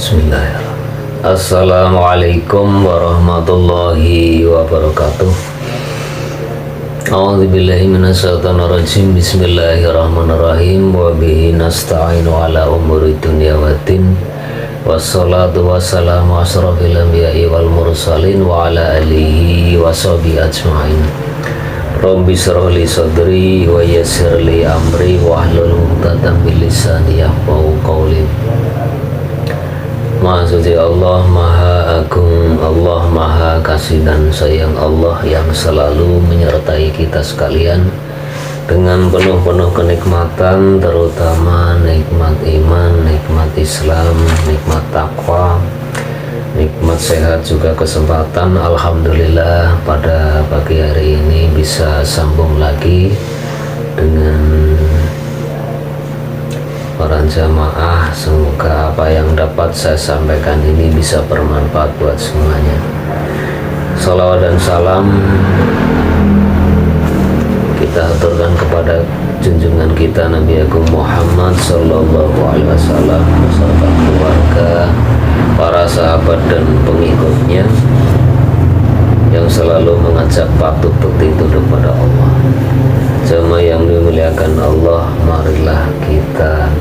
Bismillahirrahmanirrahim. Assalamualaikum warahmatullahi wabarakatuh. A'udzubillahi minasyaitonirrajim. Bismillahirrahmanirrahim. Wa bihi nasta'inu ala umuri dunya waddin. Wassalatu wassalamu asrafil anbiya'i wal mursalin wa ala alihi wa sahbihi ajma'in. Rabbi shrah li sadri wa yassir li amri wa hlul 'uqdatam min lisani yafqahu qawli. Maha suci Allah, Maha Agung Allah, Maha Kasih dan Sayang Allah yang selalu menyertai kita sekalian dengan penuh-penuh kenikmatan, terutama nikmat iman, nikmat Islam, nikmat takwa, nikmat sehat juga kesempatan. Alhamdulillah pada pagi hari ini bisa sambung lagi dengan para jamaah. Semoga apa yang dapat saya sampaikan ini bisa bermanfaat buat semuanya. Salawat dan salam kita aturkan kepada junjungan kita Nabi Agung Muhammad Sallallahu Alaihi Wasallam beserta keluarga, para sahabat dan pengikutnya yang selalu mengajak patuh betul kepada Allah. Jamaah yang dimuliakan Allah, marilah kita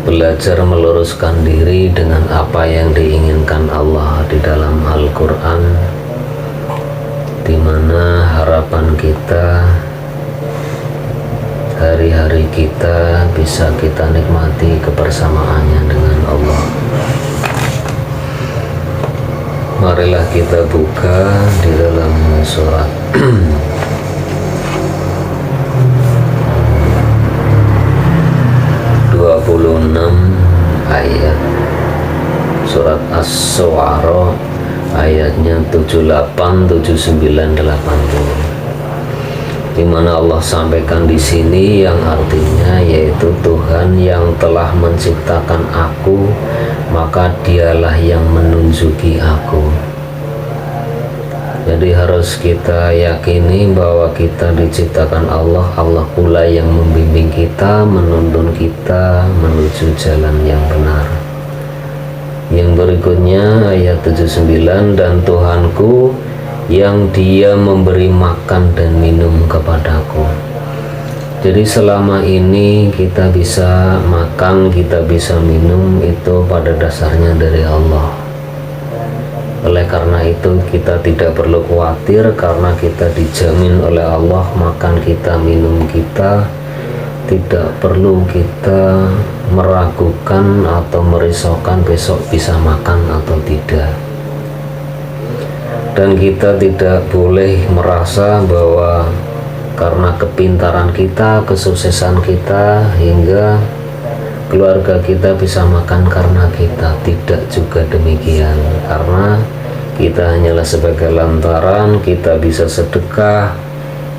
belajar meluruskan diri dengan apa yang diinginkan Allah di dalam Al-Quran, di mana harapan kita, hari-hari kita bisa kita nikmati kebersamaannya dengan Allah. Marilah kita buka di dalam surat 26 ayat surat As-Syu'ara, ayatnya 78, 79, 80, di mana Allah sampaikan di sini yang artinya yaitu Tuhan yang telah menciptakan aku, maka dialah yang menunjuki aku. Jadi harus kita yakini bahwa kita diciptakan Allah, Allah pula yang membimbing kita, menuntun kita menuju jalan yang benar. Yang berikutnya ayat 79, dan Tuhanku yang Dia memberi makan dan minum kepadaku. Jadi selama ini kita bisa makan, kita bisa minum, itu pada dasarnya dari Allah. Oleh karena itu kita tidak perlu khawatir, karena kita dijamin oleh Allah makan kita, minum kita. Tidak perlu kita meragukan atau merisaukan besok bisa makan atau tidak. Dan kita tidak boleh merasa bahwa karena kepintaran kita, kesuksesan kita, hingga keluarga kita bisa makan karena kita. Tidak juga demikian, karena kita hanyalah sebagai lantaran. Kita bisa sedekah,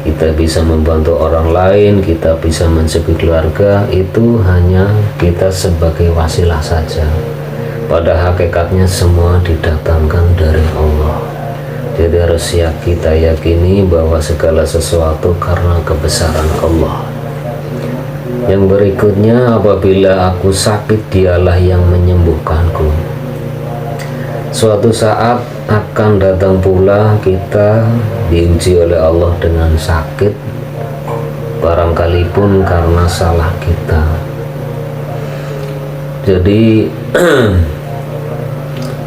kita bisa membantu orang lain, kita bisa menjaga keluarga, itu hanya kita sebagai wasilah saja. Pada hakikatnya semua didatangkan dari Allah. Jadi harus kita yakini bahwa segala sesuatu karena kebesaran Allah. Yang berikutnya, apabila aku sakit, Dialah yang menyembuhkanku. Suatu saat akan datang pula kita diuji oleh Allah dengan sakit, barangkali pun karena salah kita. Jadi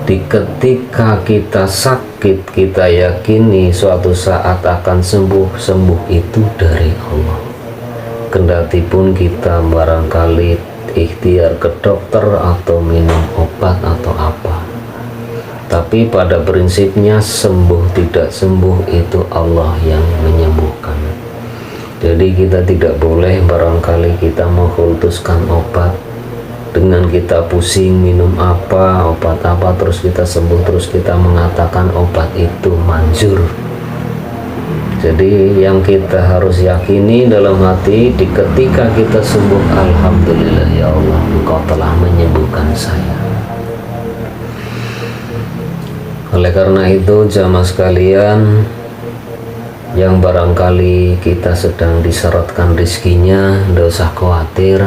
ketika kita sakit, kita yakini suatu saat akan sembuh. Sembuh itu dari Allah. Kendati pun kita barangkali ikhtiar ke dokter atau minum obat atau apa, tapi pada prinsipnya sembuh tidak sembuh itu Allah yang menyembuhkan. Jadi kita tidak boleh barangkali kita mengkultuskan obat, dengan kita pusing minum apa, obat apa, terus kita sembuh, terus kita mengatakan obat itu manjur. Jadi yang kita harus yakini dalam hati, di ketika kita sembuh, alhamdulillah ya Allah, Engkau telah menyembuhkan saya. Oleh karena itu jamaah sekalian, yang barangkali kita sedang disyaratkan rizkinya, tidak usah khawatir.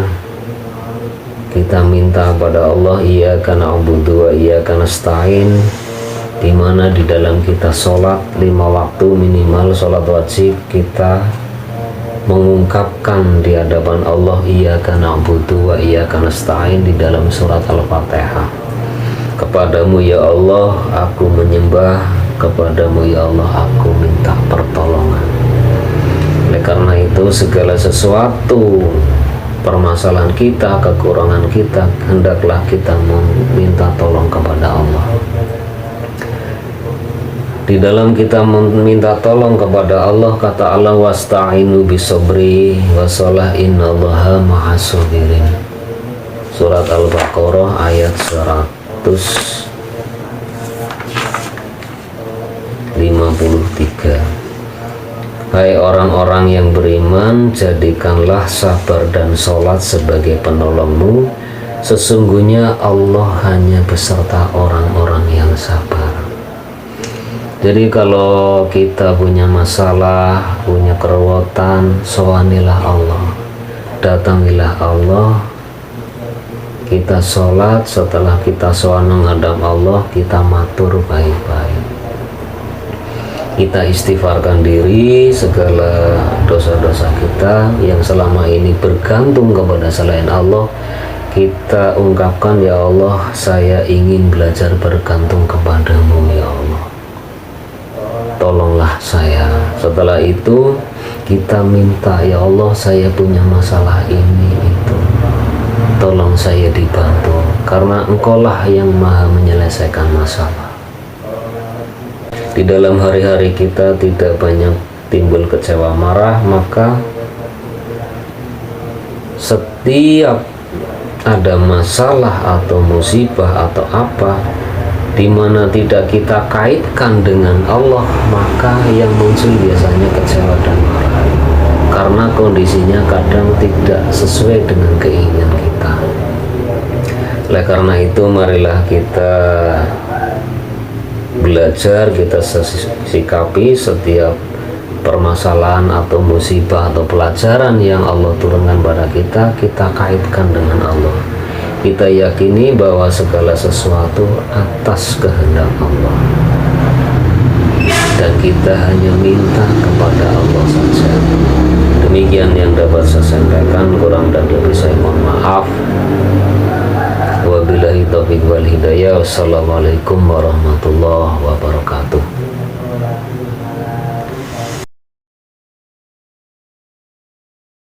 Kita minta kepada Allah iyyaka na'budu wa iyyaka nasta'in, di mana di dalam kita sholat 5 waktu minimal sholat wajib, kita mengungkapkan di hadapan Allah iyyaka na'budu wa iyyaka nasta'in di dalam surat Al-Fatihah. Kepadamu ya Allah aku menyembah, kepadamu ya Allah aku minta pertolongan. Oleh karena itu segala sesuatu permasalahan kita, kekurangan kita, hendaklah kita meminta tolong kepada Allah. Di dalam kita meminta tolong kepada Allah, kata Allah wasta'inu bisobri wasolah innallaha ma'as-sabirin. Surat Al-Baqarah ayat 153. Hai orang-orang yang beriman, jadikanlah sabar dan sholat sebagai penolongmu. Sesungguhnya Allah hanya beserta orang-orang yang sabar. Jadi kalau kita punya masalah, punya kerewotan, soanilah Allah, datangilah Allah. Kita sholat, setelah kita sowan menghadap Allah, kita matur baik-baik. Kita istighfarkan diri segala dosa-dosa kita yang selama ini bergantung kepada selain Allah. Kita ungkapkan, ya Allah, saya ingin belajar bergantung kepadamu ya Allah, tolonglah saya. Setelah itu kita minta, ya Allah saya punya masalah ini itu, tolong saya dibantu, karena engkaulah yang maha menyelesaikan masalah. Di dalam hari-hari kita tidak banyak timbul kecewa marah, maka setiap ada masalah atau musibah atau apa di mana tidak kita kaitkan dengan Allah, maka yang muncul biasanya kecewa dan marah, karena kondisinya kadang tidak sesuai dengan keinginan kita. Oleh karena itu marilah kita belajar, kita sikapi setiap permasalahan atau musibah atau pelajaran yang Allah turunkan pada kita, kita kaitkan dengan Allah. Kita yakini bahwa segala sesuatu atas kehendak Allah, dan kita hanya minta kepada Allah saja. Demikian yang dapat saya sampaikan, kurang dan lebih saya mohon maaf. Wabillahi taufiq wal hidayah. Wassalamualaikum warahmatullahi wabarakatuh.